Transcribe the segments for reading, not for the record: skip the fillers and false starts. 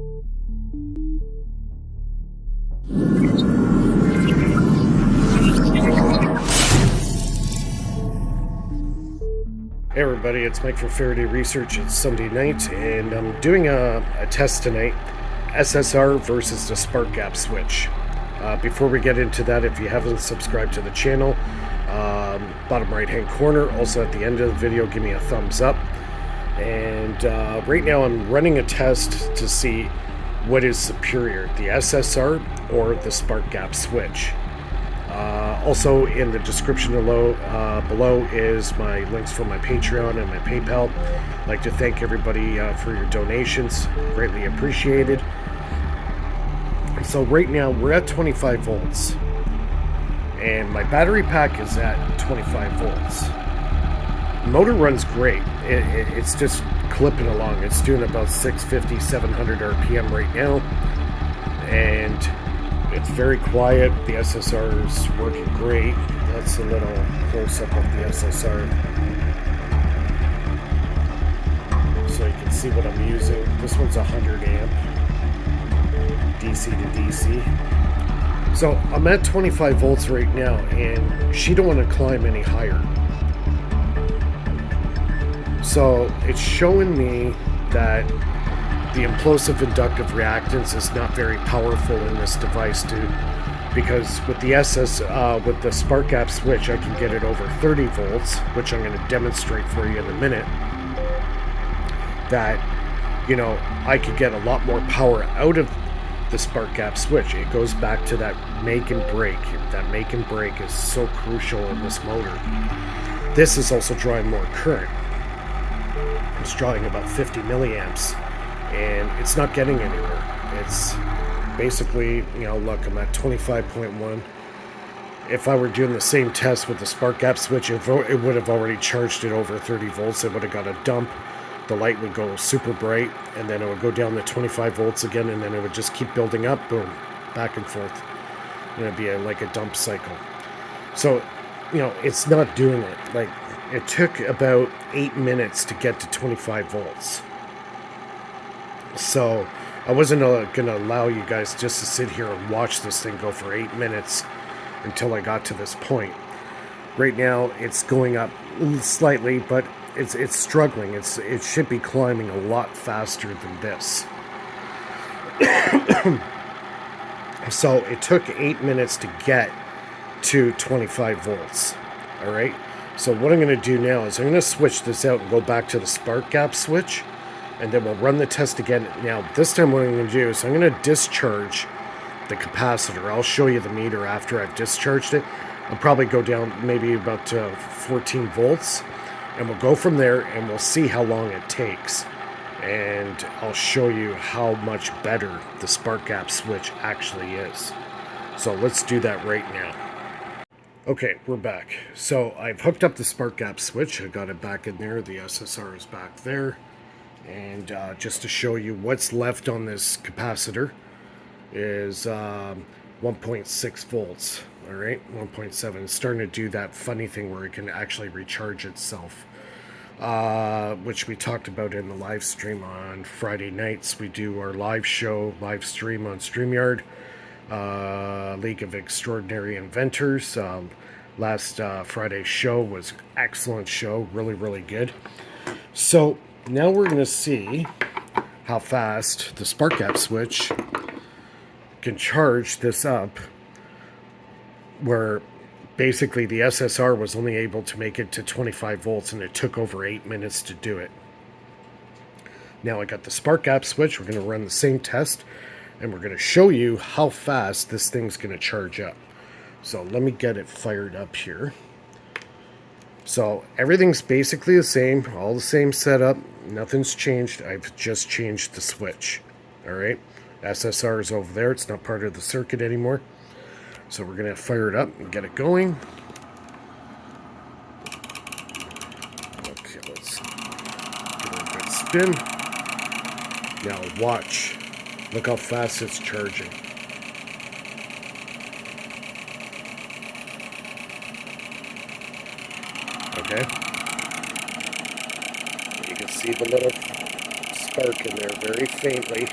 Hey everybody, it's Mike from Faraday Research. It's Sunday night, and I'm doing a test tonight, SSR versus the spark gap switch. Before we get into that, if you haven't subscribed to the channel, bottom right hand corner, also at the end of the video, give me a thumbs up. And right now I'm running a test to see what is superior, the SSR or the spark gap switch. Also in the description below is my links for my Patreon and my PayPal. I'd like to thank everybody for your donations, greatly appreciated. So right now we're at 25 volts and my battery pack is at 25 volts. The motor runs great. It's just clipping along. It's doing about 650, 700 RPM right now, and it's very quiet. The SSR is working great. That's a little close-up of the SSR. So you can see what I'm using. This one's 100 amp. DC to DC. So I'm at 25 volts right now, and she don't want to climb any higher. So it's showing me that the implosive inductive reactance is not very powerful in this device, because with the with the spark gap switch, I can get it over 30 volts, which I'm going to demonstrate for you in a minute. That, you know, I could get a lot more power out of the spark gap switch. It goes back to that make and break. That make and break is so crucial in this motor. This is also drawing more current. It's drawing about 50 milliamps. And it's not getting anywhere. It's basically, you know, look, I'm at 25.1. If I were doing the same test with the spark gap switch, it would have already charged it over 30 volts. It would have got a dump. The light would go super bright, and then it would go down to 25 volts again, and then it would just keep building up, boom, back and forth. And it'd be like a dump cycle. So, you know, it's not doing it. Like, it took about 8 minutes to get to 25 volts. So I wasn't going to allow you guys just to sit here and watch this thing go for 8 minutes until I got to this point. Right now it's going up slightly, but it's struggling. It should be climbing a lot faster than this. So it took 8 minutes to get to 25 volts. All right. So what I'm going to do now is I'm going to switch this out and go back to the spark gap switch. And then we'll run the test again. Now, this time what I'm going to do is I'm going to discharge the capacitor. I'll show you the meter after I've discharged it. I'll probably go down maybe about 14 volts. And we'll go from there and we'll see how long it takes. And I'll show you how much better the spark gap switch actually is. So let's do that right now. Okay, we're back. So I've hooked up the spark gap switch. I got it back in there. The SSR is back there. And just to show you what's left on this capacitor is 1.6 volts. All right, 1.7. It's starting to do that funny thing where it can actually recharge itself, which we talked about in the live stream on Friday nights. We do our live stream on StreamYard, League of Extraordinary Inventors. Last Friday's show was an excellent show, really, really good. So now we're going to see how fast the spark gap switch can charge this up, where basically the SSR was only able to make it to 25 volts and it took over 8 minutes to do it. Now I got the spark gap switch. We're going to run the same test and we're going to show you how fast this thing's going to charge up. So let me get it fired up here. So everything's basically the same, all the same setup, nothing's changed. I've just changed the switch. All right, SSR is over there. It's not part of the circuit anymore. So we're going to fire it up and get it going. Okay, let's give it a good spin. Now watch. Look how fast it's charging. Okay. You can see the little spark in there very faintly.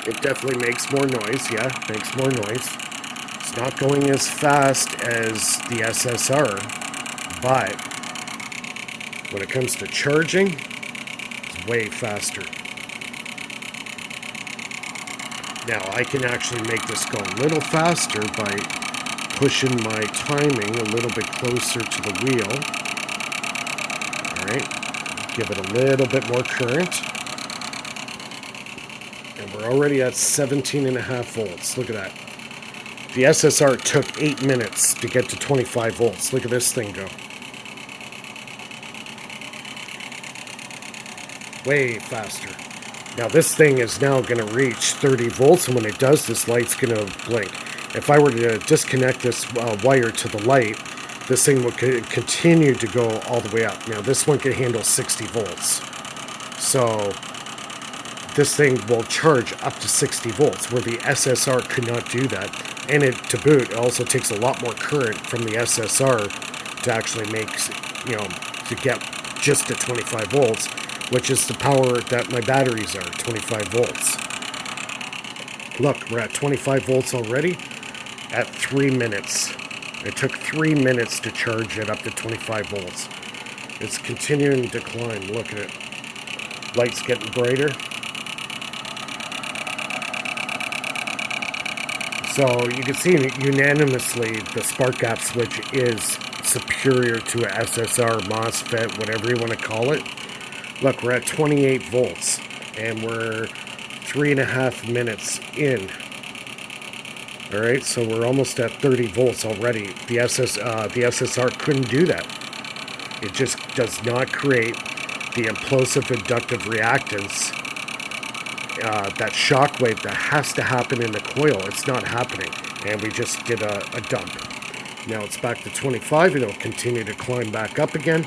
It definitely makes more noise. Yeah, makes more noise. It's not going as fast as the SSR, but when it comes to charging, it's way faster. Now I can actually make this go a little faster by pushing my timing a little bit closer to the wheel. Alright, give it a little bit more current. And we're already at 17.5 volts. Look at that. The SSR took 8 minutes to get to 25 volts. Look at this thing go. Way faster. Now this thing is now going to reach 30 volts, and when it does, this light's going to blink. If I were to disconnect this wire to the light, this thing would continue to go all the way up. Now this one can handle 60 volts. So this thing will charge up to 60 volts, where the SSR could not do that. And it, to boot, it also takes a lot more current from the SSR to actually make, to get just to 25 volts, which is the power that my batteries are, 25 volts. Look, we're at 25 volts already at 3 minutes. It took 3 minutes to charge it up to 25 volts. It's continuing to climb. Look at it. Light's getting brighter. So you can see unanimously the spark gap switch is superior to a SSR, MOSFET, whatever you want to call it. Look, we're at 28 volts and we're 3.5 minutes in. Alright, so we're almost at 30 volts already. The SSR couldn't do that. It just does not create the implosive inductive reactance, that shock wave that has to happen in the coil. It's not happening, and we just did a dump. Now it's back to 25, and it'll continue to climb back up again.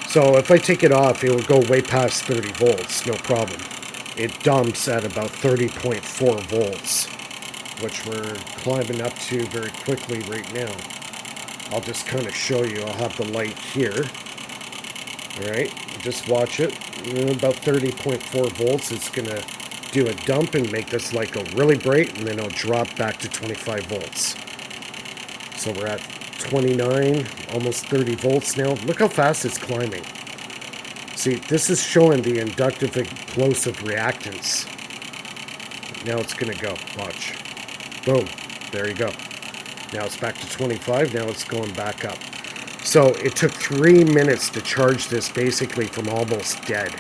So if I take it off, it will go way past 30 volts, no problem. It dumps at about 30.4 volts, which we're climbing up to very quickly right now. I'll just kind of show you. I'll have the light here. Alright, just watch it. About 30.4 volts. It's going to do a dump and make this light go really bright, and then it'll drop back to 25 volts. So we're at 29, almost 30 volts now. Look how fast it's climbing. See, this is showing the inductive explosive reactance. Now it's going to go. Watch. Boom. There you go. Now it's back to 25. Now it's going back up. So it took 3 minutes to charge this basically from almost dead.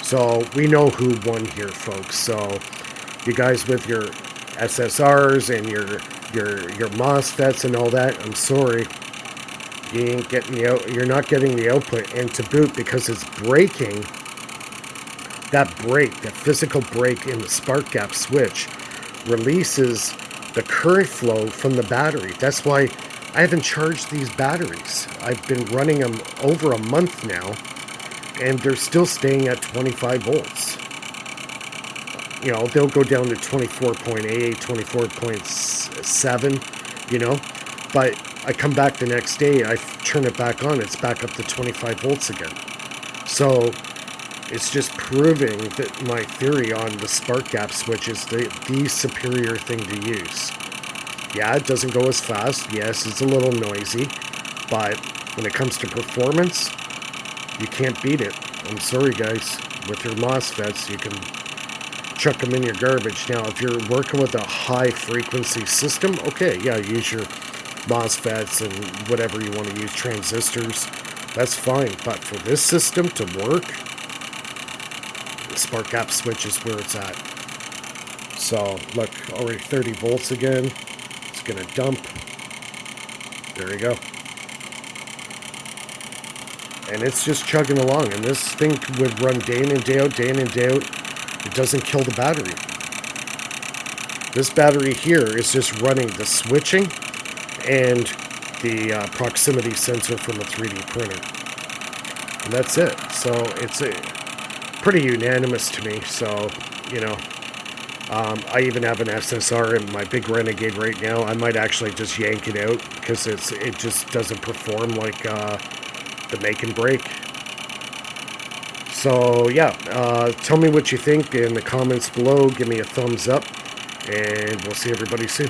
So we know who won here, folks. So you guys with your SSRs and your MOSFETs and all that, I'm sorry. You ain't getting you're not getting the output. And to boot, because it's breaking, that physical break in the spark gap switch releases the current flow from the battery. That's why I haven't charged these batteries. I've been running them over a month now, and they're still staying at 25 volts. They'll go down to 24.8, 24.7, but I come back the next day, I turn it back on, it's back up to 25 volts again. So it's just proving that my theory on the spark gap switch is the superior thing to use. Yeah, it doesn't go as fast. Yes, it's a little noisy, but when it comes to performance, you can't beat it. I'm sorry, guys. With your MOSFETs, you can chuck them in your garbage. Now, if you're working with a high-frequency system, okay, yeah, use your MOSFETs and whatever you want to use, transistors, that's fine. But for this system to work, the spark gap switch is where it's at. So, look, already 30 volts again. It's going to dump. There you go. And it's just chugging along. And this thing would run day in and day out, day in and day out. It doesn't kill the battery. This battery here is just running the switching and the proximity sensor from a 3D printer. And that's it. So it's pretty unanimous to me. So, I even have an SSR in my big Renegade right now. I might actually just yank it out because it just doesn't perform like the make and break. So yeah, tell me what you think in the comments below. Give me a thumbs up, and we'll see everybody soon.